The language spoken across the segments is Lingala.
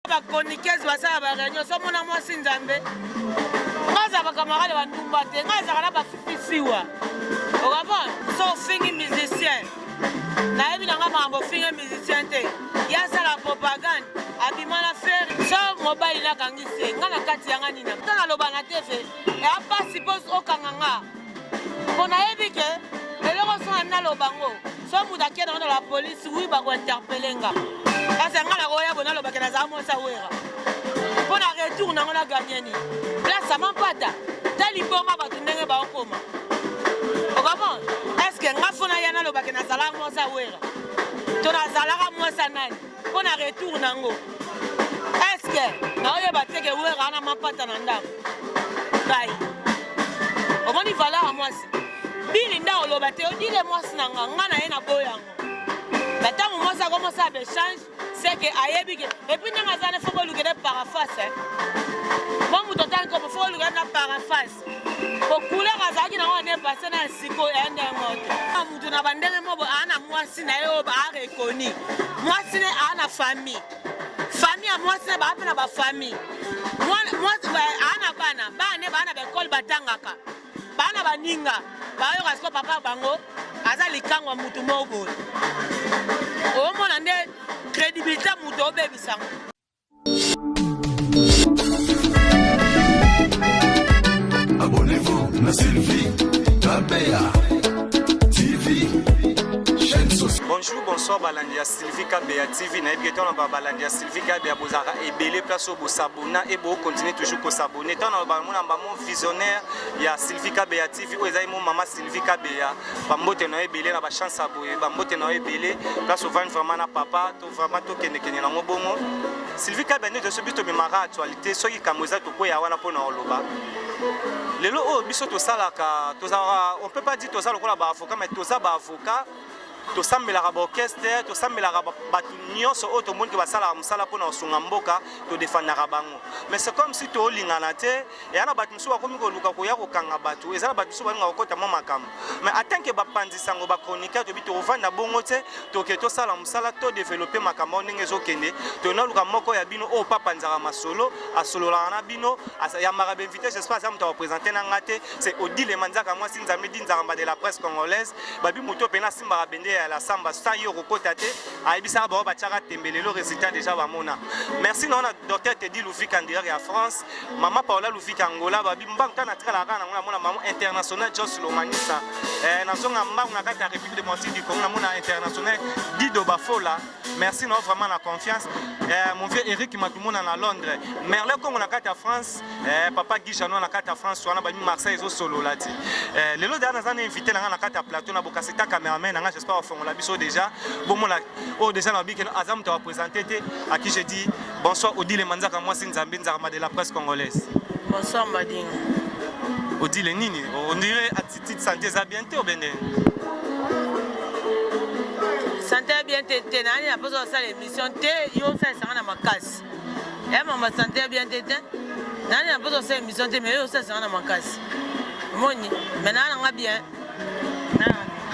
ba chroniqueuse basala ba réunion so mona mwasi nzambe ngaza ba camarade ba ndumba te ngaza kana ba fifisiwa okabona so fingi musicien na ebi nanga mambo fingi musicien te ya sala propagande abimana faire so mobile na kangise ngana kati yanga nina tana loba na tefe e apa suppose okanganga pona ebi ke eloko so na lobango so muda kena na la police oui ba ko interpeller Asa ngala koya bona lo bakena za mo sa wera. Pona retour na ngona gagneni. Place mampata. Tali bonga ba tundenge ba okoma. Okama? Est-ce que ngafona yana lo bakena za la mo sa wera. Tona za la mo sa nani. Pona retour nango. Est-ce que na oye ba teke wera na mampata na ndako. Kai. Omoni vala a mwasi. Bili nda lo bate odile mwasi na ngana ena boyango. Maintenant moi ça commence à échanger c'est que ayebike et puis nous avons faut le regarder par face bon nous t'entend comme faut le regarder par face pour couleur azaki na on est passé na siko et ndé moto mutu na bandenge mo ana mwasi na yo ba reconnu mwasi ne ana famille famille mwasi ba apena ba famille mwasi ana bana bana ba école batangaka bana baninga ba yo kasko papa bango aza likangwa mutu mogo o mona nde crédibilité mutu obebisango abonnez-vous na Sylvie Kabea TV chaîne sociale. Bonjour, bonsoir, Balandia Sylvie Kabea TV. Na ebiketo na Balandia Sylvie Kabea bozara ebele place au s'abonner et bo continuer toujours ko s'abonner. Tant na ba mon visionnaire ya Sylvie Kabea TV o ezai mon maman Sylvie Kabea. Ba mbote na ebele na ba chance aboye, ba mbote na ebele place au vraiment na papa, to vraiment to kende kende na ngobongo. Sylvie Kabea ne de ce but to mara actualité so yi kamoza to ko ya wana pona oloba. Lelo o biso to salaka, to za on peut pas dire to za lokola ba avocat mais to za ba avocat. To sambela ba orchestre to sambela ba batu nyonso oto monde ba sala musala pona osunga mboka to defanda bango mais c'est comme si to lingana te et ana batu musu akomi ko luka ko ya ko kanga batu ezala batu musu baninga okota mama kam mais atanke ba pandisa ngo ba chroniqueur to bito vanda bongo te to ke to sala musala to développer makamba ndenge ezokende to na luka moko ya bino o papa nzaka masolo asolo la na bino ya marabe invité j'espère ça mta présenter na ngate c'est Odile Manzaka moi sinzamé dinzaka de la presse congolaise babi moto pena simba bende à la samba sans yoro kotate aibisa ba ba tchaka tembele le résultat déjà ba mona merci non docteur Teddy Loufik en direct à France maman Paola Loufik Angola babi mbanga na tra la kana mona maman international Jos Lomanisa na zonga mbanga na kata République démocratique du Congo na mona international Dido Bafola merci non vraiment la confiance mon vieux Eric Matumona na Londres Merle Congo na kata France papa Guy Chano na kata France wana ba Marseille zo solo lati le lo dana zana invité na kata plateau na bokaseta cameraman na j'espère on l'a biso déjà bon mon oh déjà na biki azam te présenter à qui je dis bonsoir Odile Manzaka moi sinzambe nzarama de la presse congolaise. Bonsoir Madine. Odile nini on dirait attitude santé za bien te obende santé bien te nani na poso ça l'émission te yo ça ça na makasi ya mama santé bien te nani na poso ça émission te mais yo ça ça na makasi moni maintenant nga bien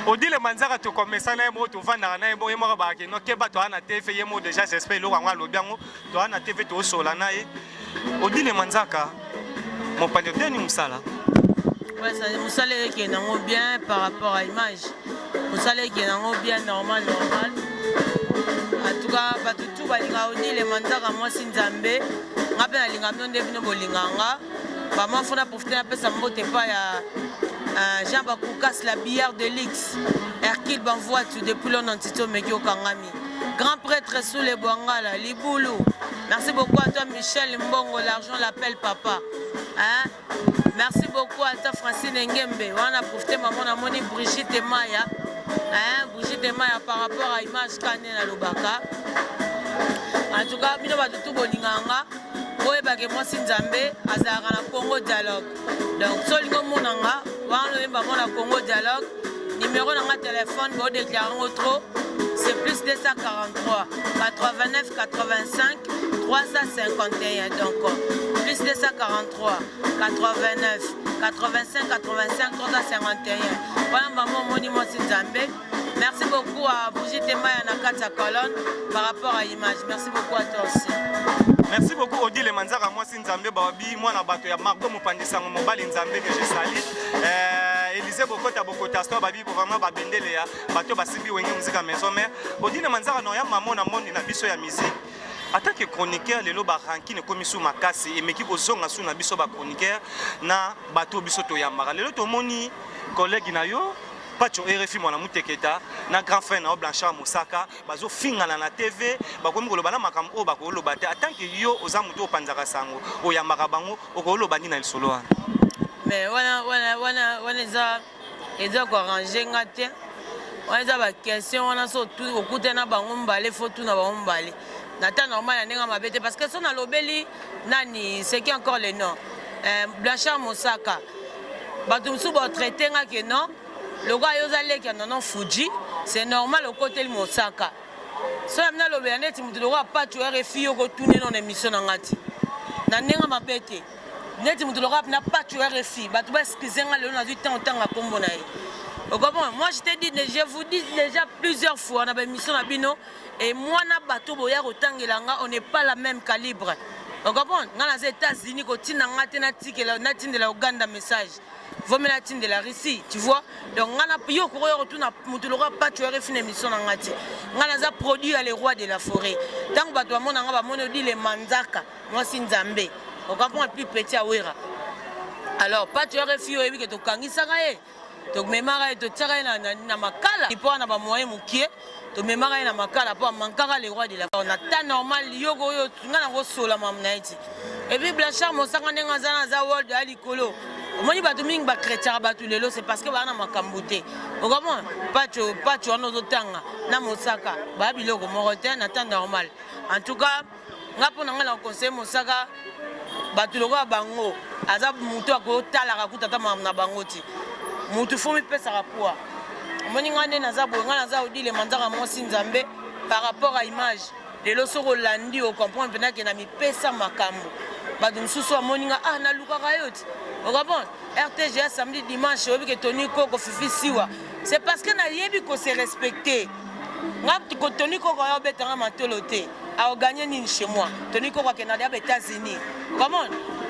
Odile Manzaka to commencer na mo to vanda na mo yemo ba ke no ke ba to ana TV yemo déjà j'espère lo ngwa lo biango to ana TV to sola na ye Odile Manzaka mon panier ni musala ouais ça musala qui na ngo bien par rapport à image musala qui na ngo bien normal en tout cas ba tout ba linga Odile Manzaka moi sinzambe ngape na linga mno ndebino bolinganga ba mafuna profiter un peu ça mbote pas ya Jean Bakoukas, la bière de l'X, Hercule Banvoitu, depuis l'Onantito Mekio Kangami. Grand prêtre sous les Bouangala, Liboulou. Merci beaucoup à toi Michel Mbongo, l'argent l'appelle papa. Hein? Merci beaucoup à toi Francine Ngembe. On a profité maman a moni Brigitte Maya. Hein? Brigitte Maya par rapport à Image Kane à Lubaka. En tout cas, Mino Batutu Bolinganga. Boye bake moi sinzambe azara na Congo Dialogue. Donc solingo monanga wana yemba mona Congo Dialogue numéro na téléphone bo déclarer autre c'est plus 243 89 85 351 donc plus 243 89 85 85 351 voilà maman moni moi sinzambe. Merci beaucoup à Brigitte Maya na kata colonne par rapport à Image. Merci beaucoup à toi aussi. Manzara mwasi nzambe babi mwana bato ya Margot Mopandisango mobali nzambe que je salue. Élisée Bokota Store babi vraiment ba bendele ya bato basibi wenge muzika maison mère. Odile Manzara no ya maman na moni na biso ya musique. Attaque chroniqueur lelo ba rankine komisu makasi emeki kozonga su na biso ba chroniqueur na bato biso to yambaka. Lelo to moni collègue na yo Pacho RFI mwana muteketa na grand frère na Blanchard Mosaka bazo fingana na TV bakomi koloba na makambo o bakoloba te atanke yo oza mutu opanzaka sango oyambaka bango okoloba ndina lisolo wana. Mais wana eza ko arranger ngate wana eza ba question wana so tout okutena bango mbale faut tout na bango mbale na temps normal ndenge mabete parce que son alobeli nani c'est qui encore le nom Blanchard Mosaka bato musu ba traiter ngake non le gars yoza leki non Fuji c'est normal au côté le Mosaka so amna lobela neti mutu le gars pas tu RFI yo ko tourner dans émission ngati na ndenge mabete Net Moutolorap n'a pas tué RFI. Bah tu vas excuser le a du temps à Combonaï. Moi je t'ai dit, je vous dis déjà plusieurs fois, on a une mission à Bino et moi na bateau boya autant on n'est pas la même calibre. Vous comprenez? Dans les États-Unis, quand tu n'as de la Ouganda message, vous me la de la Russie, tu vois? Donc on a payé au courrier retour à Moutolorap pas tué RFI une émission en Ngati. On a produit les rois de la forêt. Tant que bateau mon on dit les Manzaka, moi c'est Nzambe. On comprend plus petit à Ouira. Alors, pas tu as refusé que tu kangi sagaye. Tu mémara tu tira na makala. Il peut en avoir moyen moukié. Tu mémara na makala pour manquer les rois de la. On a tant normal yogo yo ngana go sola mamnaiti. Et puis Blanchard Mosaka nenga zana za world ali kolo. Moni batu mingi ba chrétien batu lelo c'est parce que ba na makambuté. On comprend pas tu en otanga na Mosaka. Ba biloko morote na temps normal. En tout cas, ngapo ngana conseil Mosaka batu loko bango aza mutu akotala kakuta ta na bango ti mutu fomi pesa rapua moni ngane naza bonga naza odile Manzara mwasi nzambe par rapport à image lelo soko landi o comprendre pena ke na mi pesa makambo batu nsusu moni nga na luka kayoti o comprendre RTG samedi dimanche obi ke Tony Koko Fifi Siwa c'est parce que na yebi ko se respecter ngap ko Tony Koko yo betanga matolote a gagné ni chez moi Tony Koko ke na des États-Unis. Comment?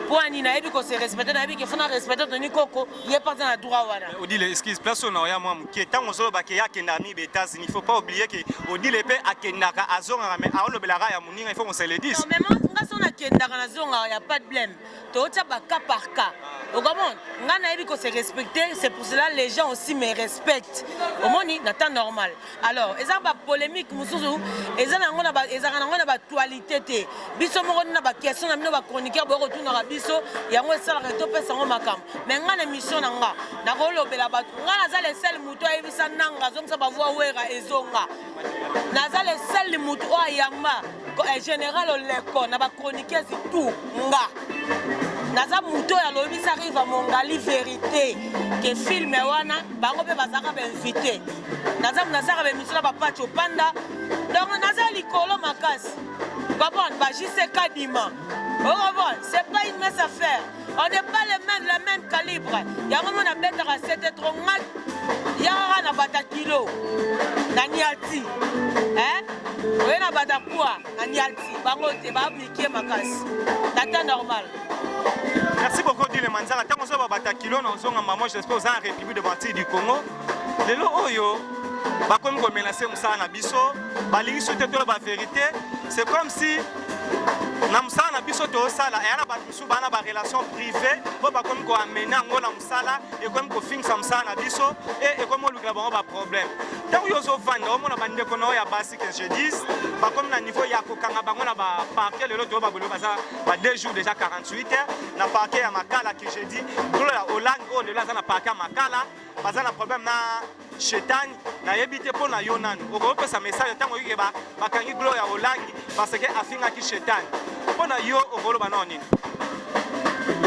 Pour Anina, il faut se respecter, il faut respecter Tony Koko, il n'y a pas de droit. Odile, excuse, personne n'a moi qui est tant aux Bakéa qui n'a mis les États-Unis. Il ne faut pas oublier que Odile paie à Kenaka, à Zonga, mais à Olobelara, à Mouninga, il faut qu'on se le dise. Non, mais moi, quand on a Kenaka, il n'y a pas de blême. Tu as cas par cas. Au Gabon, il faut se respecter, c'est pour cela que les gens aussi me respectent. Au moins, c'est normal. Alors, il y a une polémique, il y a une actualité. Il y a une question, il y a une chronique, biso yango esala to pesa ngo makam mais ngana mission nanga na ko lobela batu ngana za le sel muto ayebisa nanga zomsa bavua wera ezonga naza le sel muto ayamba général oleko na ba chroniqueuse tout nga naza muto ya lobisa arrive à mongali vérité que film wana bango pe bazaka ba invité naza ba mission ba pacho panda donc naza likolo makasi babon ba jise kadima. C'est pas une mince affaire. On n'est pas le même calibre. Il y a vraiment un mètre à 7 trop mal. Il y a un bata kilo. Naniati. Hein? Il y a un bata poids. Naniati. Bango te va appliquer ma casse. C'est normal. Merci beaucoup, Dile Manzara. Tant qu'on soit bata kilo, moi j'espère aux République de Banti du Congo. Les lots oyo. Comme on menace Moussa Nabiso, balingi souhaiter la vérité. C'est comme si Namsa na biso to sala et ana batusu bana ba relation privée bo ba comme ko amena ngona musala et comme ko finga msa na biso et comme lu ba ba problème tant yo zo vanda o mona bande ko no ya basi que je dise ba comme na niveau ya ko kanga bango na ba parquet le to ba bolo ba ça ba 2 jours déjà 48 heures na parquet ya makala que je dis pour la Hollande de la na parquet makala baza na problème na Chetani na yebite pour na yonan o ko pesa message tant yo ba bakangi gloire ya Hollande parce que afinga ki Chetani.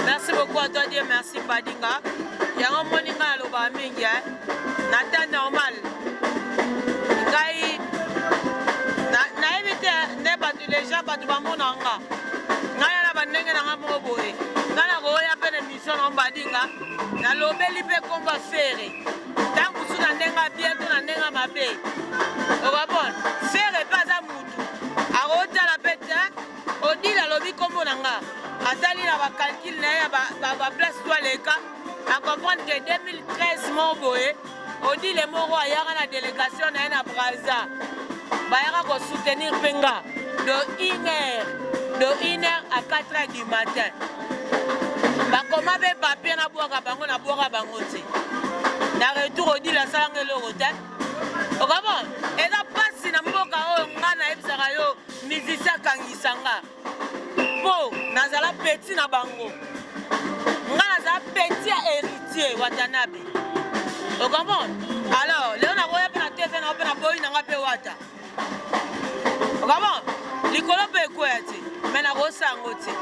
Merci beaucoup à toi, Dieu merci Badinga. Il y a un moninga à l'oba mingi, nata normal. Kai na évité ne batu les gens batu ba monanga. Ngaya na bandenga na ngamoboe. Ngana ko ya pene mission on Badinga. Na lobeli pe combat faire. Tant que sous na ndenga bien to na ndenga mabe. O ba bon, faire pas à mutu. A rota la pete. Odile alobi kombo nanga nga atali na bacalcule na ye baplace to aleka acomprendre que 2013 moko boye odile moko ayaka na délégation na ye na Braza bayaka kosoutenir mpe nga de 1h à 4h du matin bakoma mpe papier nabwaka bango te na retour odile asalanga eloko te okabona eza mpasi na mboka oyo nga nayebisaka yo musicien akangisa nga mpo nazala peti na bango nga nazala peti ya héritier Watanabe okomona alors leo nakoya mpe na tv nao mpe na boyi nanga mpe wata okomona likolo mpe ekwea te me nakosango te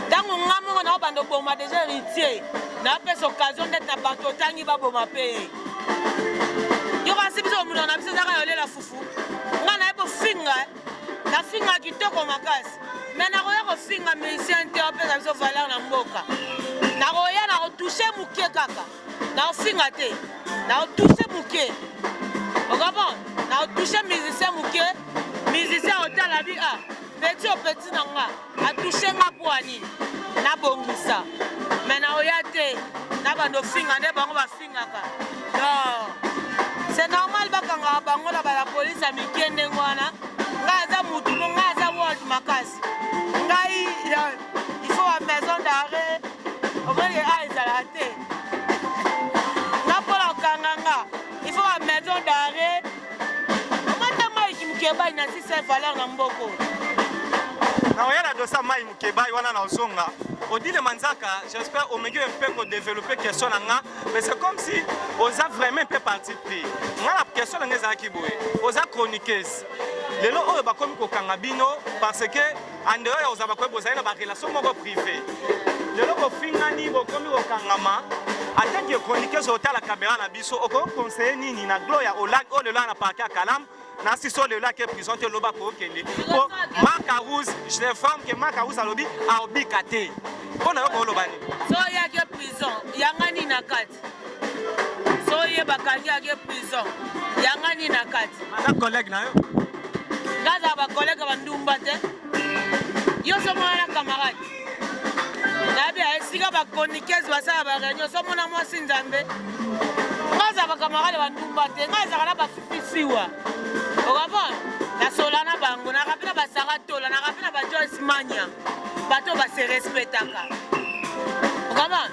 ntango nga moko nao bando boma deja héritier napesa occasion ndeti na bato otangi baboma mpe ye yo kasi biso omuno na biso ezaka yolela fufu nga naye bofinga nafinga kitoko makasi me nakoya kofinga musicien te opesa biso valeur na mboka nakoya nakotushe moke kaka nakofinga te nakotushe moke okabon nakotushe musicien moke musicien otala bi a peti opeti na nga atushe nga po anini nabongisa me nakoya te na bando finga nde bango bafingaka non c'est normal bakanga bango na bala police ya mike ndenge wana ngai aza mutu mo ngai aza world makasi ngai il faut a maison d'arrêt omoni a ezala te nga mpona okanga nga il faut a maison d'arrêt omata mai kimukebai na sisa valeur na mboko naoya na dosa mai mukebai wana na ozonga odile manzaka j'espère omengi mpe kodévelopper question na nga mais c'est comme si oza vraiment mpe parti pris nga na question na nga ezalaki boye oza chroniqueuse lelo oyo bakomi kokanga bino parce que en dehors ya oza bakomi bozali na barelation moko privé lelo bofingani bokomi kokangama atanke chroniqueuse otala caméra na biso okoconseille nini na glo ya olag oyo lelo na parke ya Kalamu na siso lelo ake prison te loba kokende po Makarouz je t'informe que Makarouz alobi aobika te mpona yo kooloba nini so oyaki prison yanga nini na kati so oye bakangi yaki prison yanga nini na kati ana collègue na yo ngaza bakolege bandumba te yo somona na camarade nabi esika bachroniqueuse basala baréunion somona mwasi nzambe ngaza bacamarade bandumba te ngazaka na bafifisiwa okabona nasola na bango nakapi na basara tola nakapi na bajoyce mania bato base respectaka okabona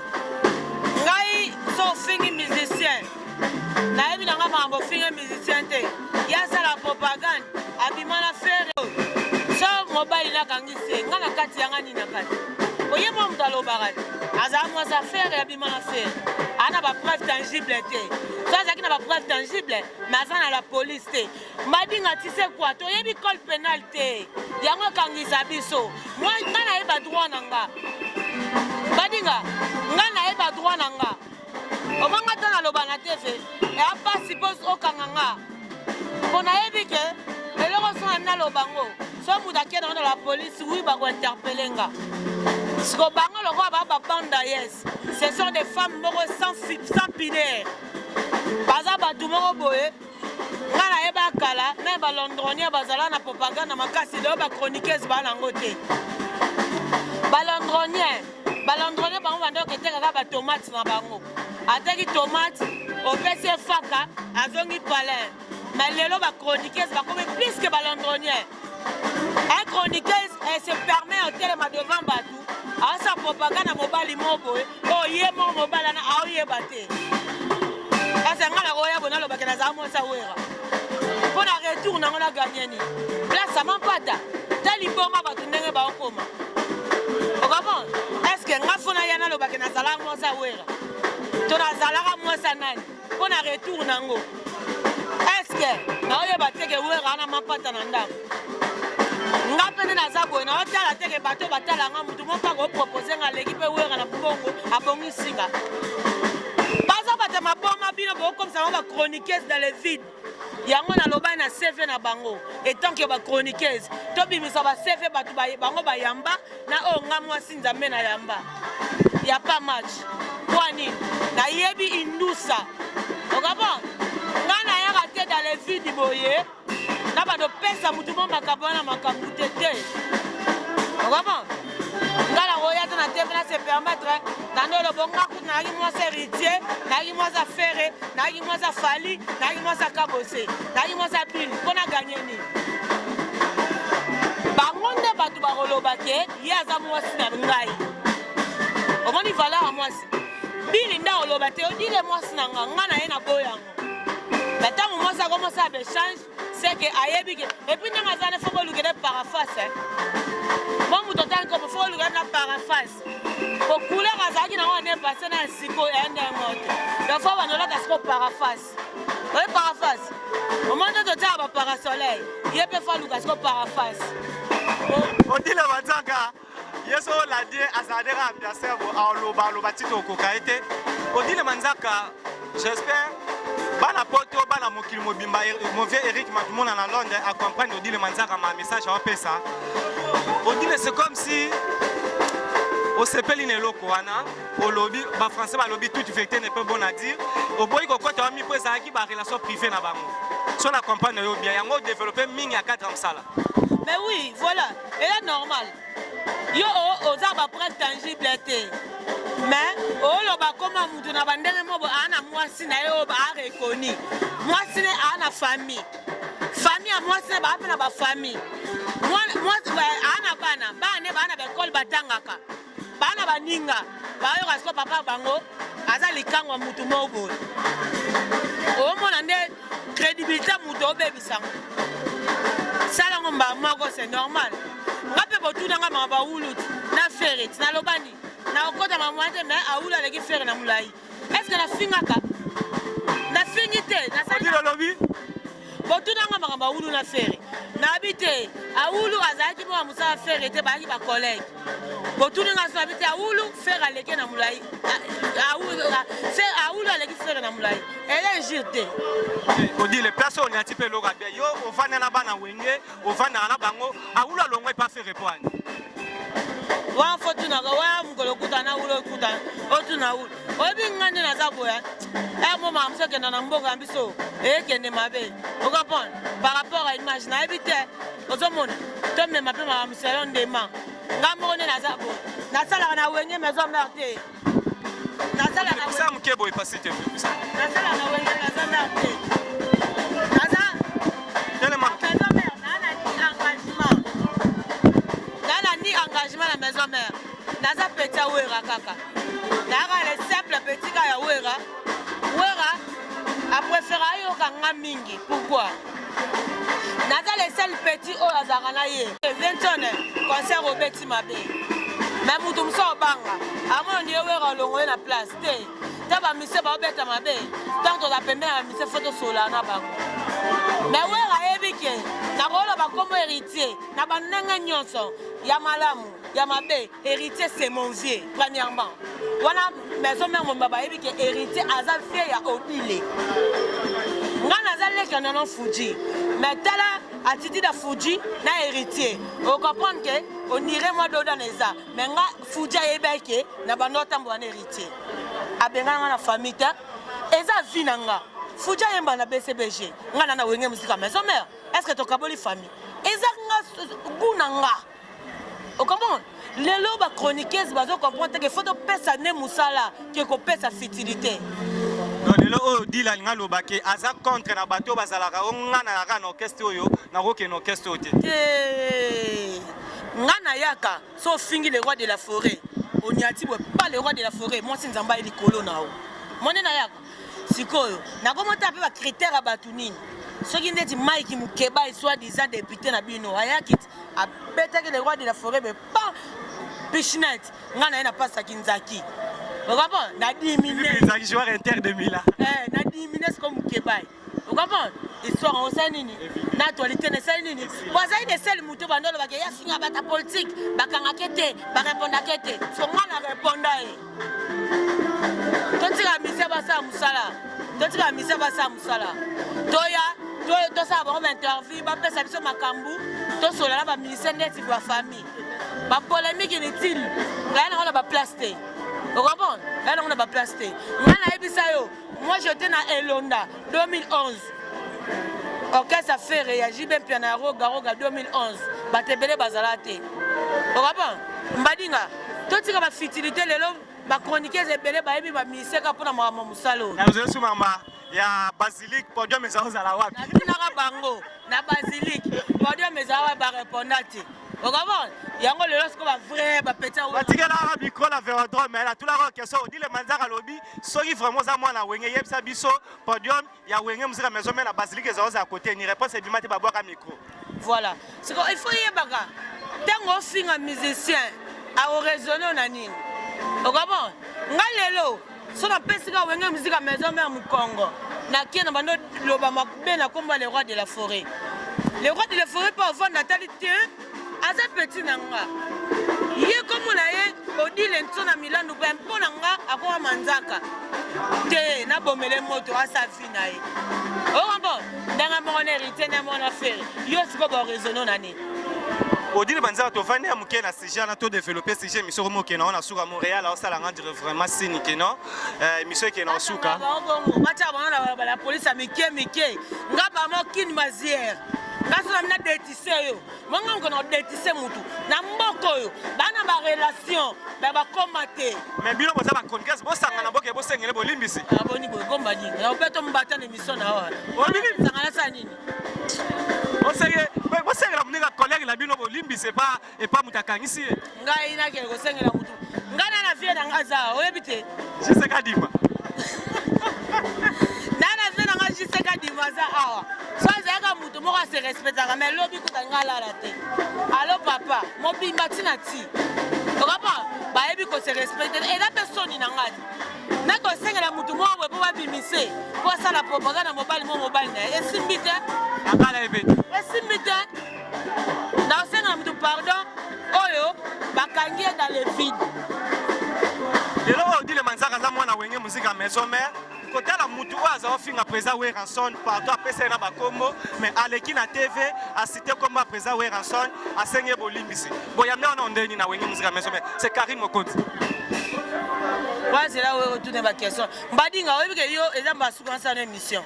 ngai so ofingi musicien nayebi nanga makambo ofingi musicien te yasala propagande abima na fere so mobali nakangisi nga na kati yanga nini na kati oyeba moto alobaka te azala mwasi afere abima na fere ana bapreuve tangible te so azalaki na bapreuve tangible me aza na la police te mbadinga tise kwa toyebi code pénal te yango ekangisa biso nga nayeba droit na nga mbadinga nga nayeba droit na nga omanga ta naloba na tv eapa suppose okanga nga mpo nayebi ke eloko so nami naloba ngo so moto akende ngo na la police wi bakointerpele nga siko bango lokola baa babanda yes ce sont des femmes moko sans pudeur baza bato moko boye nga nayeba kala me balondronier bazala na propagande makasi leo bachroniqueuse baa nango te balondronier bango bandoko etekaka batomate na bango ateki tomate opesi efaka azongi palin mais lelo bachroniqueuse bakomi plus que balondronier un chroniqueuse se permet otelema devant bato aosa propagande na mobali mo boye oye mo mobali ana aoyeba te kasi nga nakoya bo nalobake nazala mwasa wera mpo na retour nango naganyeni place amampata ta libonga bato ndenge baokoma okabon estce nga fo naya nalobake nazalaka mwasa wera to nazalaka mwasa nani mpo na retour nango estce naoyeba teke wera ana mampata na ndako nga mpe nde naza boye naotala teke bato batalanga motu mopaka opropose nga leki mpe wera na bongo abongisinga baza bato maboma bino bokomisango bachroniqueuse dans le vide yango nalobai na cv na bango etanke bachroniqueuse tobimisa bacv bato bango bayamba na oyo nga mwasi nzambe na yamba ya pa match kwa nini nayebi indusa okabon nga nayaka te dans le vide boye na badopesa mutu mo makambo wana makambo te te okabon se permettre dans le bon coup nagi moi c'est héritier nagi moi ça ferré nagi moi ça fali nagi moi ça cabossé nagi moi ça pile pour na gagner ni bangonde batu bakoloba ke yaza moi na ngai omoni valeur à moi bili nda oloba te odile moi na nga na ye na boyango mais tant moi ça commence à échange c'est que ayebi ke et puis nga zane faut que le paraphase bon muto tanko faut le na paraphase ko couleur azaki na on est passé na siko et ndé moto la fois on a la siko paraphase ouais paraphase au moment de ta ba parasoleil il peut faire le siko paraphase on dit la matanga yeso la die azadera bien servo a loba tito ko kaete on dit le manzaka j'espère bana poto bana mokili mobimba mon vieux Eric Matumona na Londres accompagne Odile Manzaka ma message à pesa Odile c'est comme si au sepeli ne loko wana au lobby ba français ba lobby tout vérité n'est pas bon à dire au boy ko ko ta mi pesa ki ba relation privée na bango son accompagne yo bien yango développer mingi à 4 ans sala mais oui voilà et là normal yo aux arbres près tangible té mais oh ba koma mutu na bandenge mo ana mwasi na yo ba rekoni mwasi ne ana famille a mwasi ba apena ba famille mwasi ba ana bana ba école batangaka bana baninga ba yo kasko papa bango aza likango mutu mo boy o mona nde crédibilité mutu obebisango sala ngomba moko c'est normal ngape botuna ngama ba wuluti na ferret na lobani na okota mamwate mais aula leki faire na mulai est-ce que la fingaka na fingite na sali le lobby botuna ngama ngamba ulu na faire na habite aulu azaki mo musa faire te ba ki ba collègue botuna ngasa habite aulu faire aleke na mulai aulu aleki faire na mulai elle est jirte Odile les personnes a type loga bien yo ovana na bana wenge ovana na bango aulu alongwe pas faire répondre wa fotuna ga wa mugolo kutana ulo kutana otuna ulo obi ngande na zaboya mo ma mse kenda na mboka mbiso kende mabe o comprendre par rapport à image na habite ozomona to me mape ma mselo ndema ngamo ne na zabo na sala na wenye maison merde na sala na ça mkebo e pasite na sala na wenye maison merde na za tellement engagement la maison mère naza petit wera kaka naka le simple petit ka ya wera a préféré yo kanga mingi pourquoi naza le seul petit o azaka na ye 20 concert au beti mabe même mutu mso banga amo ndiye wera longo na place te taba mise ba beta mabe tant to la pembela mise photo sola na bango mais wera ebike na rolo ba comme héritier na bananga nyonso ya malamu ya mabe héritier c'est mon vieux premièrement wana maison mère mon baba ebike héritier aza vieux ya obile ngana za leka na Fuji mais tala attitude da Fuji na héritier on comprend que on irait moi doda neza mais nga Fuji ebeke na banota mbwana héritier abenga na famille ta eza vinanga Fuji yemba na BCBG ngana na wenge musika maison mère est-ce que to kaboli famille eza nga gunanga o comment les lobes chroniqueuses bazo comprendre que faut pesa ne musala que ko pesa futilité lelo o dila nga lobake aza contre na bato bazalaka o ngana na orchestre oyo na roke na orchestre ote ngana yaka so fingi le roi de la forêt on y a dit pas le roi de la forêt moi c'est nzamba ili kolo nao mone na yaka sikoyo na komota pe ba critère a batunini soki ndeti Mike Mukeba soit disant député na bino ayakit a betaki le roi de la forêt mais pas Pichnet ngana na pas Sakinzaki o comprend na 10 minutes les joueurs inter de Milan na 10 minutes comme Mukeba o comprend histoire on sait nini na actualité ne sait nini boza ine sel muto bandolo ba ya finga bata politique bakanga kete ba répondre kete so ngana répondre totika mise basa musala totika mise basa musala toya to sa ba interview ba pesa biso makambu to sola ba ministère ndeti kwa famille ba polémique inutile là on a ba plasté o comprend là on a ba plasté ngana ebisa yo moi j'étais na Elonda 2011 orchestre a fait réagir bien piano Roga 2011 batebele bazalate o comprend mbadinga totika bafutilité lelo bachroniqueuse ebele bayebi bamiseka mpona makambo mosalo nazoyesu mama ya basilique podium ezala wapi natunaka bango na basilique podium ezala wapi bareponda te okabona yango lelo siko bavrai bapeta batikelaka micro na vérodrome ela tulaka question odile manzaka alobi soki vraiment oza mwana wenge yebisa biso podium ya wenge mosika maison me na basilique ezala côté ni réponse ebima te babwaka micro voilà siko il faut yebaka ntango ofinga musicien aoraisonne na nini okabona nga lelo so napesika wenge musika maison me ya mokongo nakie na bando loba mabe na komba le roi de la forêt mpo ovanda atali te aza petit na nga ye komona ye odile nso na milandu mpe mpo na nga akoma manzaka te nabomele moto asafi na ye okambo ndanga moko na hérité na mona fere yo siko baoraisonne na nini odile banzaka tovandi ya moke na sujet na to développer sujet émission komo okena wana suka Montréal aosala ngandire vraiment sini keno émission ekena osuka batia bango na balabala polise ya mike nga bamokini maziere ngaso na mina detise oyo monga mokona odetise mutu na mboka oyo bana barelation bakoma te mais bino boza bachroniqueuse bosanga na mboka bosengele bolimbisi aboni bokomba nini naopeto mbata na émission na wana sangana sa nini bosengela moninga collègue na bino bolimbisi epa moto akangisi ye ngai nakele kosengela mutu ngai na vie na nga za oyebi te jiseka dima nana vie na nga jiseka dima za awa so azalaka mutu moko ase respectaka mais lobi kuta nga alala te alo papa mobimba ntina ti okapa bayebi kose respecte eza mpe soni na nga ti nakosengela mutu moko boye mpo babimise mpo asala propaganda mobali na ye esimbi te esimbi te nakosengela mutu pardon oyo bakangi ye dans le vide lelo oyo odile manzaka aza mwana wenge muzika maison mare kotala mutu oyo aza ofinga président Weranson partout apesa ye na bakombo mais aleki na tv asite kombo ya président Weranson asengi ye bolimbisi boyambe wana ondeni na wenge muzika maison mare c'est Karim Mokonzi wazela oyo otune baquestion mbadinga oyebike yo eza basuka nasana émission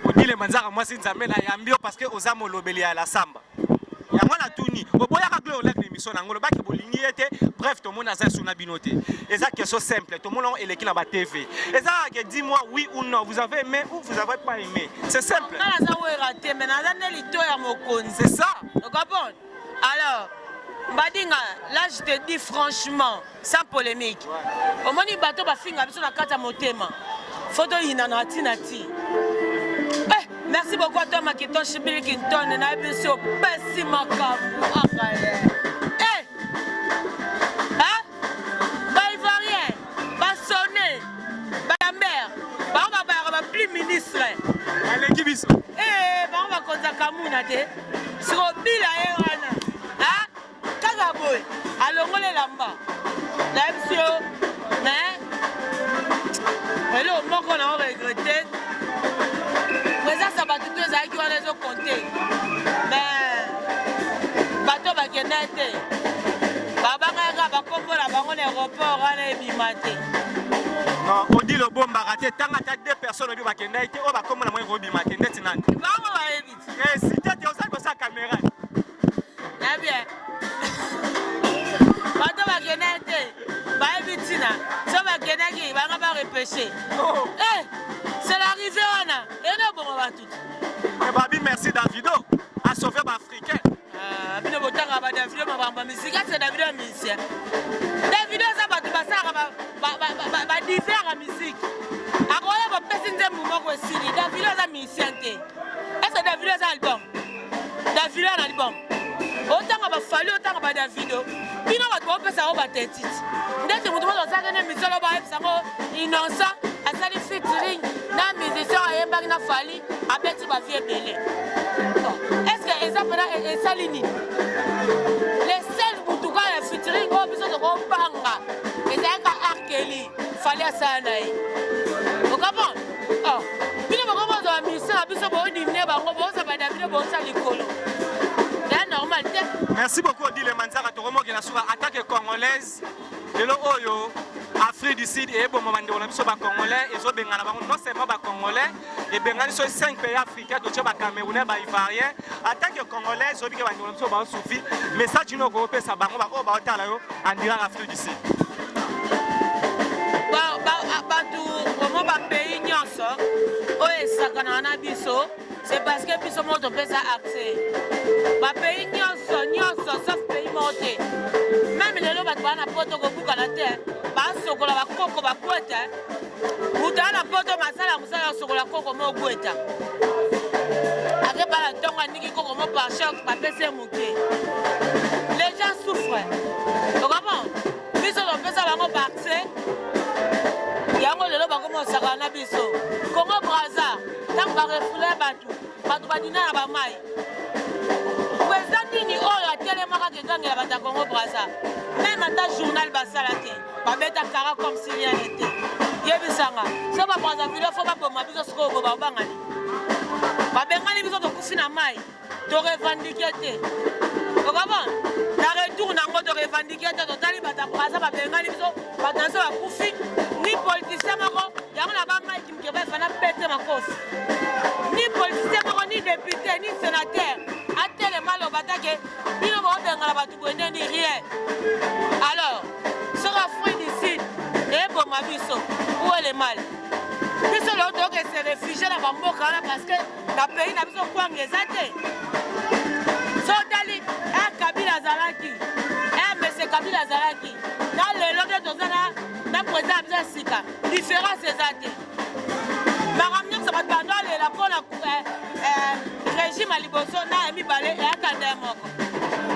odile manzaka mwasi nzambe na yambi yo parce que oza molobeli ya la samba yango na tuni oboyaka glo oleka émission nango lobaki bolingi ye te bref tomoni aza esu na bino te eza question simple tomoni yango eleki na batv eza ke dis-moi oui ou non vous avez aimé ou vous avez pas aimé c'est simple nga naza wera te mais naza nde lito ya mokonzi c'est ça okapone alors mbadinga là je te dis franchement sans polémique omoni bato bafinga biso na kati ya motema foto yina na ntina ti merci beaucoup à toi Makiton Shibili Kinton na biso pesi makabu akaye ba ivoirien ba sonné ba mère ba plus ministre aleki biso ba ba konza kamuna te siko bila ye wana kaka boy alongole lamba na biso mais hello moko na regretter présence bato to ezalaki wana ezokonte mais bato bakenda te babangaka bakombola bango na aéroport wana ebima te odile obombaka te ntango ata 2 personnes obi bakendai te oyo bakombola moyeko obima te ndeti nani bango bayebi te site te osali kosa caméra na bien bato bakenda te bayebi ntina so bakendaki banga barepeshe c'est l'arrivée wana ena bongo batuti babi merci Davido a sauvé baafricain bino botanga ba Davido mabamba misika c'est Davido ya musicien Davido aza bato basalaka badiver ya musike akoya bapesi nzembo moko esili Davido aza musicien te est-ce Davido aza album Davido ana album otanga bafali otanga ba Davido bino bato baopesa yango batetiti ndeti moto moto osalaka ne misolo bayebisango innocent asali featuring na musicien ayembaki na fali abeti bavie ebele est-ce que eza mpena esali nini les sel butuka ya featuring oyo biso tokobanga ezalaka arkeli fali asala na ye okapon bino bokobozwa musicien na biso boodimine bango boosa badavido boosa likolo ea normal te merci beaucoup Odile Manzaka tokomokela suka attaque congolaise lelo oyo Afrique du Sud et bon moment de biso ba congolais ezobengana bango non seulement ba congolais et bengani so 5 pays africains to ba camerounais ba ivoirien attaque congolais zobike ba biso ba soufi message no ko pesa bango ba o ba otala yo en direct Afrique du Sud bato vraiment bapays nyonso oyo esakanaka na biso c'est parce que biso moko topesa accès bapays nyonso sauf pays moko te même lelo bato baa na poto kobukana te basokola bakoko bakweta moto aa na poto masala mosala osokola koko mo okweta ake bala ntongo andiki koko mo par choc bapesa moke les gens souffrent okamo biso topesa bango baaccès yango lelo bakomosaka na biso Congo Brazza ntango barefule bato badina na bamai président nini oyo atelemaka kekangela bato ya Congo Brazza même ata journal basala te babeta kara comme si rien n'était yebisanga so babrazzaville fo baboma biso sikoyo bo babangani babengani biso tokufi na mai torevendike te okabona na retour nango torevendike te totali bato ya Brazza babengani biso bato na biso bakufi ni politicien moko yango na bamai kimike bafana pete makofi ni politicien moko ni député ni sénateur atelema aloba take bino baobengana bato bwende ni rien alors soki afrique du sud eboma biso où est le mal biso leo toyoka se réfugie na bamboka wana parce que na pays na biso kwanga eza te so otali kabila azalaki mese kabila azalaki na lelo nde toza na président ya biso ya sika différence eza te makambo nyonso bato bando alela mpona régime ya liboso na ya mibale eyakanda ya moko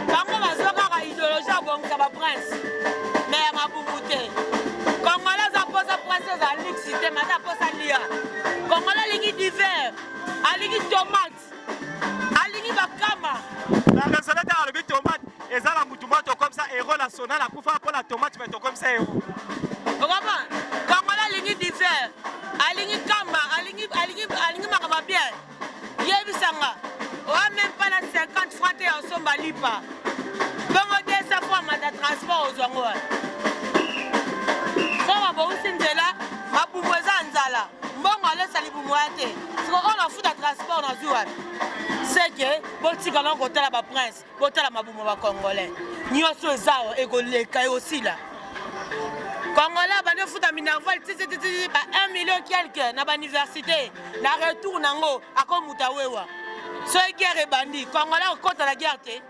bango bazwa kaka idéologie abongisa baprince me ya mabumu te congolais aza mposa prince eza lixi te mata mposa lia congolais alingi diver alingi tomate alingi bakama na raisonne ta alobi tomate eza na mutu moto comme ça héros national akufa mpo na tomate mais to comme ça héros okoma congolais alingi diver alingi kamba alingi makambo bien yebisanga oa même pas na 50 francs te ya osomba lipa bongo 200 fois mata transport ozwango wana so babousi nzela mabumu eza nzala mbongo alesa libumu ya te siko oyo nafuta transport nazwi wana seke botikana kotala baprince botala mabumu ya bacongolais nyonso eza awa ekoleka ekosila congolais bandi ofuta minerval titititi ba 1 million quelque na bauniversité na retour nango akomuta wewa so guerre ebandi congolais okota na guerre te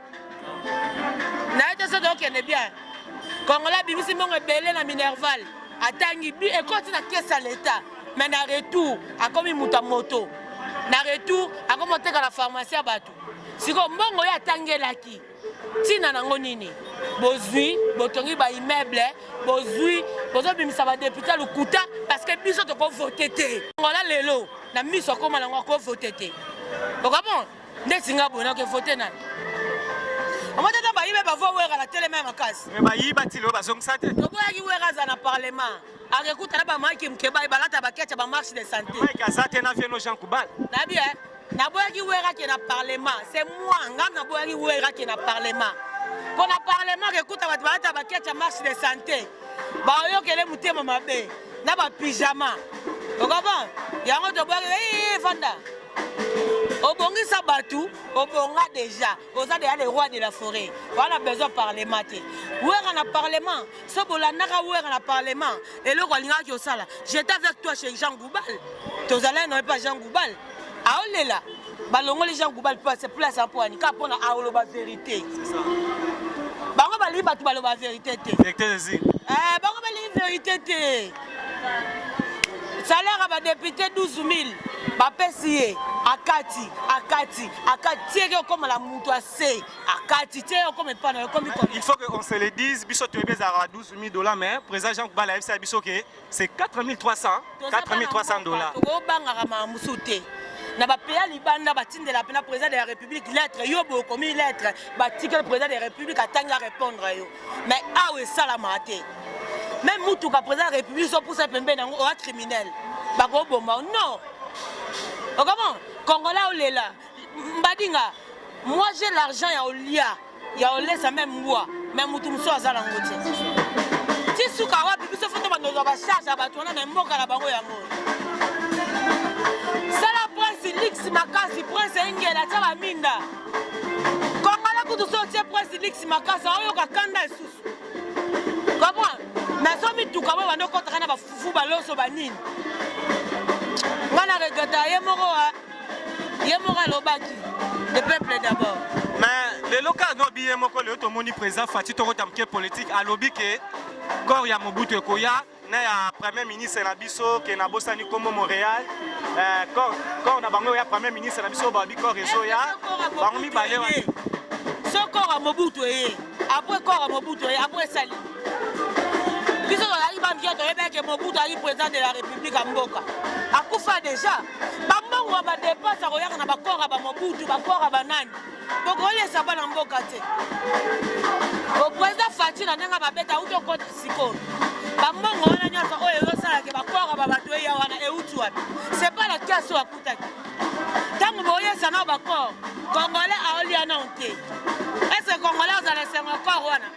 naye te so tookende bien congolais abimisi mbongo ebele na minerval atangi bi ekoti na kese ya l'état mais na retour akomi muta moto na retour akomoteka na pharmacie ya bato siko mbongo oyo atangelaki ntina nango nini bozwi botongi baimmeuble bozwi bozobimisa badepute lokuta parce que biso tokovote te ngola lelo na miso akoma nango akovote te okabon nde singa boye nakovote nani omotata bayibe bavo wera na telema ya makasi me bayiba ti lelo bazongisa te toboyaki wera aza na parlement akekuta na bamaki mokeba balata bakecha bamarche de santé mike aza te na vie no jean kubal nabi naboyaki wera ke na parlement c'est moi ngam naboyaki wera ke na parlement mpo na parlement kekuta bato balata bakecha marche de santé baoyokele motema mabe na bapijama okabon yango toboyaki fanda obongisa bato obonga déjà oza deya le roi de la forêt wana besoin parlement te wera na parlement so bolandaka wera na parlement eloko alingaki osala j'étais avec toi chez Jean Goubal tozalai noye pas Jean Goubal aolela balongoli Jean Goubal place place mpo anika mpona aoloba vérité bango balingi bato baloba vérité te bango balingi vérité te salaire ya badepute 12 000 bapesi ye akati tieke okoma la mutu ase akati tie okoma epana yokomi il faut qu'on se le dise biso toyebi ezalaka 12 000 $ mais président Jean Kubala ayebisa biso ke c'est 4300 $. tokobangaka mamusu te na bapeya libanda batindela mpena président de la république lettre yo boye okomi lettre batikele président de la république atangi arépondre yo mais awa esalamaka te même mutuka président de la république sopusa pembeni yango oya criminel bakoboma non okamo congolais olela mbadinga moi j'ai l'argent ya olia ya olesa même moi mais mutu mosusu aza nango te ti suka wapi biso foto bandozwa bacharge ya bato wana me mboka na bango yango sala prince lix makasi prince engela atia baminda congolais kutu so otie prince lix makasi aoyoka kanda esusu comprendre mais so mituka quand même on compte kana ba fufu ba loso ba nini. Ngana regretta yemoko lobaki le peuple d'abord. Mais le local no biye moko le to moni président Fati to tamke politique a lobby que corps ya Mobutu Ekoya na ya premier ministre na biso ke na bosani comme Montréal corps na bango ya premier ministre na biso ba bi corps réseau ya bango mi balé wa so corps Mobutu après corps Mobutu après sali biso ali ba mbiato yeba ke Mobutu ali président de la République à Mboka akufa déjà bambongo ba dépense ko yaka na ba corps ba Mobutu ba corps ba nani donc on laisse pas na Mboka te au président Fati na nga ba beta uto ko siko bambongo wana nyasa oyo yosala ke ba corps ba bato ya wana e utu wapi c'est pas la question akutaki tango boye sana ba corps congolais a olia na onte est-ce congolais vous allez se encore wana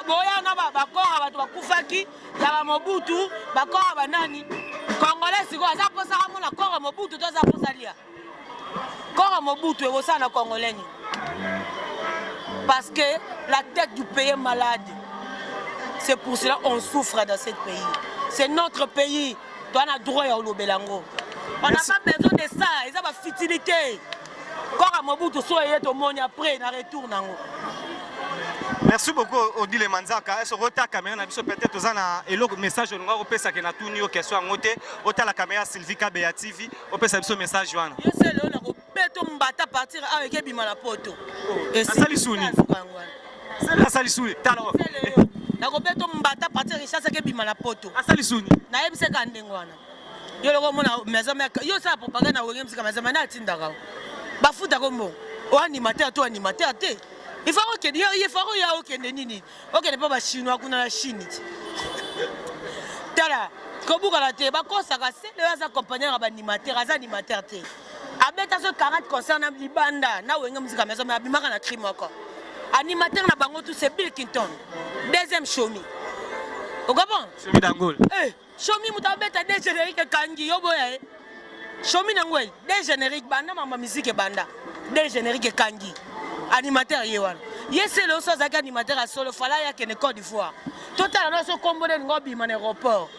boya na ba corps ba to bakufaki ya ba Mobutu ba corps ba nani congolais siko aza posa mona corps Mobutu to za posa lia corps Mobutu e osana congolais ni parce que la tête du pays est malade. C'est pour cela qu'on souffre dans ce pays. C'est notre pays. On a droit à l'Obelango. On n'a pas besoin de ça. Ils ont une futilité. Quand Mobutu soit au monde après, on retourne. Merci beaucoup Odile Manzaka. Est-ce que la caméra peut-être un message de nous peut ça que na tout ni question ngote ota la caméra Sylvie Kabeya TV on peut ça message joana. Yo c'est là on peut mbata partir avec bima la poto. Et sali souni. Sali souni. Talo. Na ko beto mbata partir richesse avec bima la poto. Sali souni. Na yebise ka ndengwana. Yo loko mona maison yo ça propagande na wenge msika maison na tindaka. Ba futa kombo. O animateur to animateur te. Il faut que il faut que nini. OK ne pas ba chinois kuna la Chine. Tala. Kobuka la te ba kosaka c'est les accompagnants ba animateur az animateur te. Abeta so 40 concert na libanda na wenge muzika maison mais abimaka na crime encore. Animateur na bango tout c'est Bill Clinton. Deuxième Shomi. O gabon? Shomi d'Angola. Shomi mutabeta des génériques kangi yo boya. Shomi nangwe des génériques banda mama musique banda. Des génériques kangi. Animateur yewan. Yese le so zaka animateur a solo fala ya kene Côte d'Ivoire. Total no so kombo de ngobi man aéroport.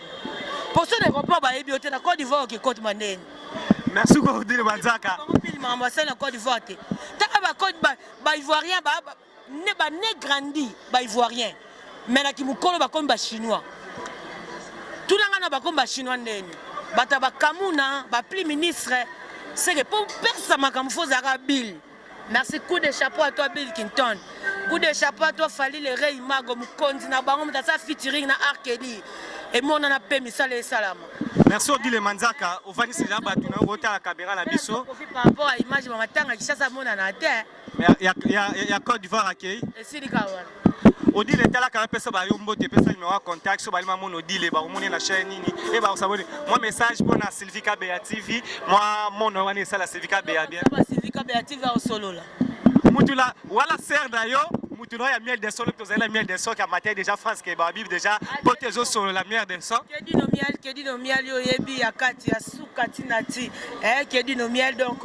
Pour ce aéroport ba ebi hôtel na Côte d'Ivoire qui Côte Mandeni. Merci beaucoup Odile Manzaka. Film ambassade na Côte d'Ivoire te. Ta ba Côte ba ivoirien ba ne grandi ba ivoirien. Mais na kimukolo ba komba chinois. Tout na ba komba chinois ndeni. Bata ba kamuna ba pli ministre c'est que pour personne makamfo faut Bill. Merci, coup de chapeau à toi Bill Clinton. Coup de chapeau à toi Fali le Rey Mago Mukondi na bango mutasa featuring na Arkeli. Et moi on a payé ça les salama. Merci Odile Manzaka. Au Vanisi la batuna ota la caméra la biso. Par rapport à l'image de matanga qui chasse mona na terre. Il y a Côte d'Ivoire accueilli. Et si les kawana. Odile est là quand personne va yombo te personne numéro contact sur balima mon Odile ba omone na chaîne nini et ba s'abonner. Moi message pour na Sylvie Kabeya TV. Moi mon nom est ça la Sylvie Kabeya bien. Sylvie Kabeya TV au solo là. Mutula wala serre d'ailleurs. Mutula ya miel de sol que la miel de sol qui a maté déjà France qui ba bib déjà porter sur la miel de sol. Kedi no miel yo yebi akati ya sukati nati kedi no miel donc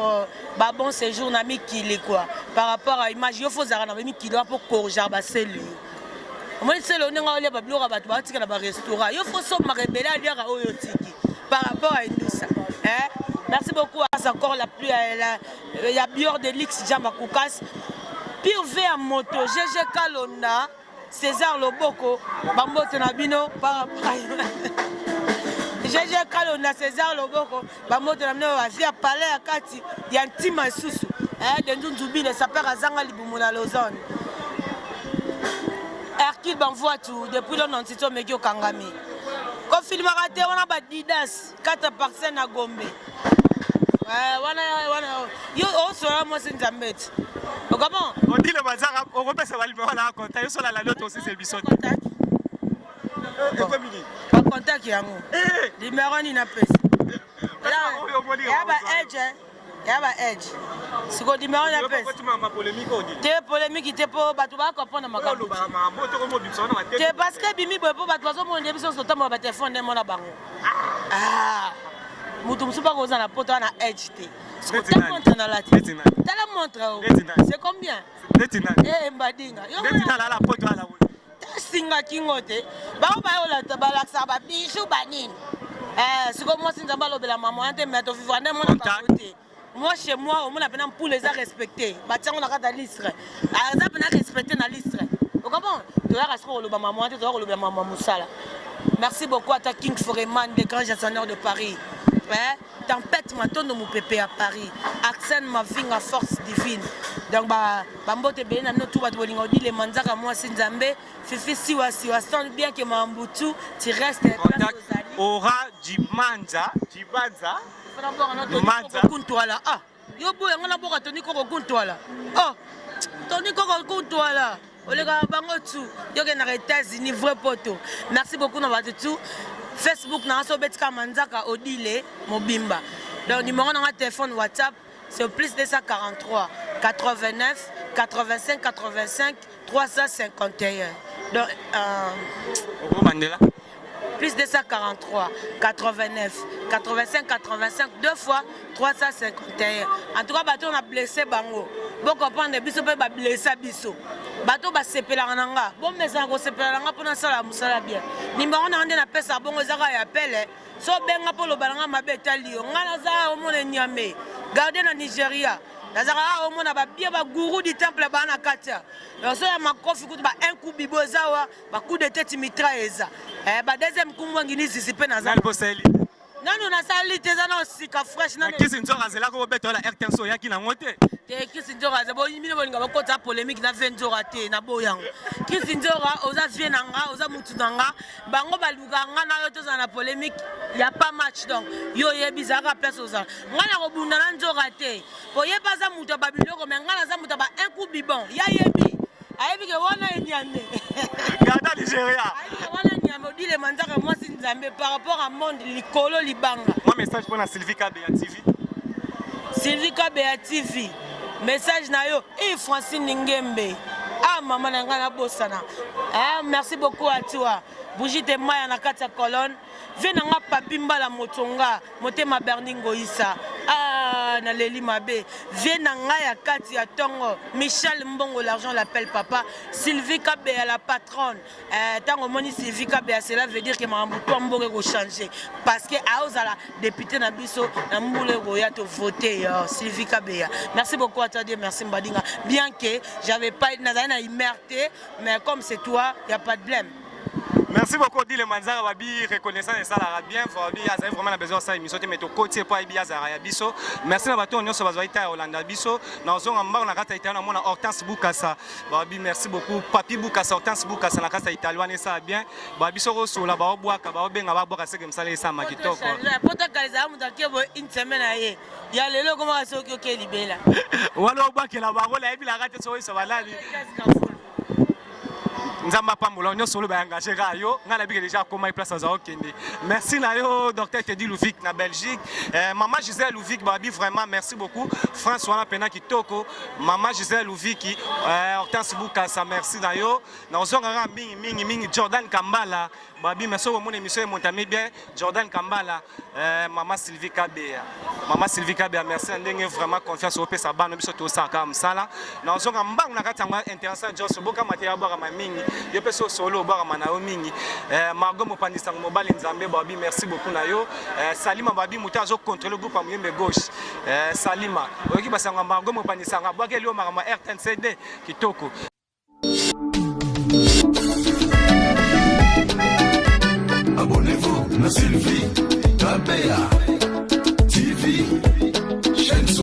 ba bon séjour na mi kili quoi par rapport à image yo faut zara na mi kilo pour corriger ba cellule. Moi c'est le nanga ole ba blora ba ba tika na ba restaurant yo faut so ma rebelle à dire oyo tiki par rapport à tout ça merci beaucoup à encore la pluie il y a Bior de Lix Jamba Koukas Pire V à moto GG Kalona César Loboko Bambote na bino par GG Kalona César Loboko Bambote na bino azia palais à kati ya ntima susu de ndunzubi le sapeur azanga libumu na Lausanne Hercule banvoit tout depuis le non-tito Mekio Kangami. Quand film a raté, on a pas d'Idas, 4 personnes à Gombe. Yo, on sera moi c'est Zambet. Comment? On dit le bazar, on repère ça va le voir là, contact, sur la note aussi c'est le bisson. Contact. Pas contact, yango. Numéro ni na pèse. Il y a un edge. Si vous dites que vous avez des polémiques, il y a comprendre ma campagne. Parce que Bimi, vous avez des choses sur le téléphone. Ah, vous ne pas que vous avez un edge. C'est combien? C'est combien? singa kingo te bango bayolata balakisaka babiju banini sikoyo mwasi nzambe alobela mama te mais tovivra nde mona bango te moi chez moi omona mpena mpule eza respecté batiango na kati ya listre aza mpena respecté na listre okomprend toyaka sikoyo koloba mama te toyaka kolobela mama mosala merci beaucoup ata King Foreman des grands gestionnaires de Paris tempête matondo mopepe à Paris Axel Mavinga force divine donc bambote beye na bino tu bato bolinga odile manzaka mwasi nzambe fifi siwa sent bien que mambutu tu restes Aura Jibanza kuntwala yo boya ngana boka toni koko kuntwala toni koko kuntwala oleka bango tu yo ke na États-Unis vrai poto merci beaucoup na bato tu Facebook na so betika manzaka odile mobimba donc numéro na téléphone WhatsApp c'est plus 243 89 85 85 351 donc plus 243 89 85 85 2 fois 351 en tout cas bato on a blessé bango bon comprendre biso pe ba blessé biso bato ba sepelanga nanga bon mesa ko sepelanga pona sala musala bien nimba on ande na pesa bongo zaka ya pele so benga polo balanga mabeta liyo ngana za omone nyame garder na Nigeria nazaka omona ba bien ba gourou du temple ba na katia so ya makofi kutu ba un coup bibozawa ba coup de tête mitraeza ba deuxième coup ngini sisipe na za nanu na sali teza na sika fresh nanu kisi nzoka zela ko beto la RTNSO yaki na ngote te kisi nzoka za bo yimile bolinga bakota polémique na venzoka te na boyango kisi nzoka oza vie nanga oza mutu nanga bango baluka nga na yo toza na polémique ya pas match donc yo yebizaka place oza nga na kobunda na nzoka te po yeba za mutu babiloko mais nga na za mutu ba un coup bibon ya yebi ayebi ke wana enyane gada Nigeria wana nyame odile manzaka mwasi nzambe par rapport à monde likolo libanga moi message pour na Sylvie Kabea TV Sylvie Kabea TV message na yo Francine Ngembe maman na nga na bosana merci beaucoup à toi bougie te maya na kati ya colonne vie na nga papi mbala motonga motema Berningo Issa na leli mabe vie na nga ya kati ya tongo Michel Mbongo l'argent l'appelle papa Sylvie Kabea la patronne tango moni Sylvie Kabea cela veut dire que makambo to mboke ko changer parce que aozala député na biso na mbule ko ya to voter Sylvie Kabea merci beaucoup à toi Dieu merci Mbadinga bien que j'avais pas na immerté mais comme c'est toi il y a pas de blême. Merci beaucoup Dile Manzara babi reconnaissant et ça la bien Fabi a vraiment la besoin ça émission mais to côté pas ibia za ya biso merci na bato nyonso bazwa ita Hollanda biso na zonga mbango na kata ita na mona Hortense Bukasa babi merci beaucoup Papi Bukasa Hortense Bukasa na kata italienne ça bien babi so rosola ba obwaka ba obenga ba bwaka seke msale ça makitoko poto kaliza mu takebo une semaine aye ya lelo koma so ke libela wala obwakela ba ngola ebila kata so isa balali Nzamba Pambola nyonso lo ba engagé ka yo ngala bike déjà comment il place za okende merci na yo docteur Teddy Louvik na Belgique maman Gisèle Louvik babi vraiment merci beaucoup François na pena kitoko maman Gisèle Louvik Hortense Bukasa merci na yo na ozonga mingi Jordan Kambala babi merci au mon émission montami bien Jordan Kambala maman Sylvie Kabea merci ndenge vraiment confiance au pesa bano biso to saka msala na ozonga mbangu na katanga intéressant Joss boka matia bwa mingi yo peso solo bwa mana o mingi Margot Mopandisa mobali nzambe babi merci beaucoup na yo Salima babi mutazo contrôler groupe à Muyembe gauche Salima oki basanga Margot Mopandisa ngabwa ke lio mama RTNCD kitoko. Abonnez-vous na Sylvie Kabea TV.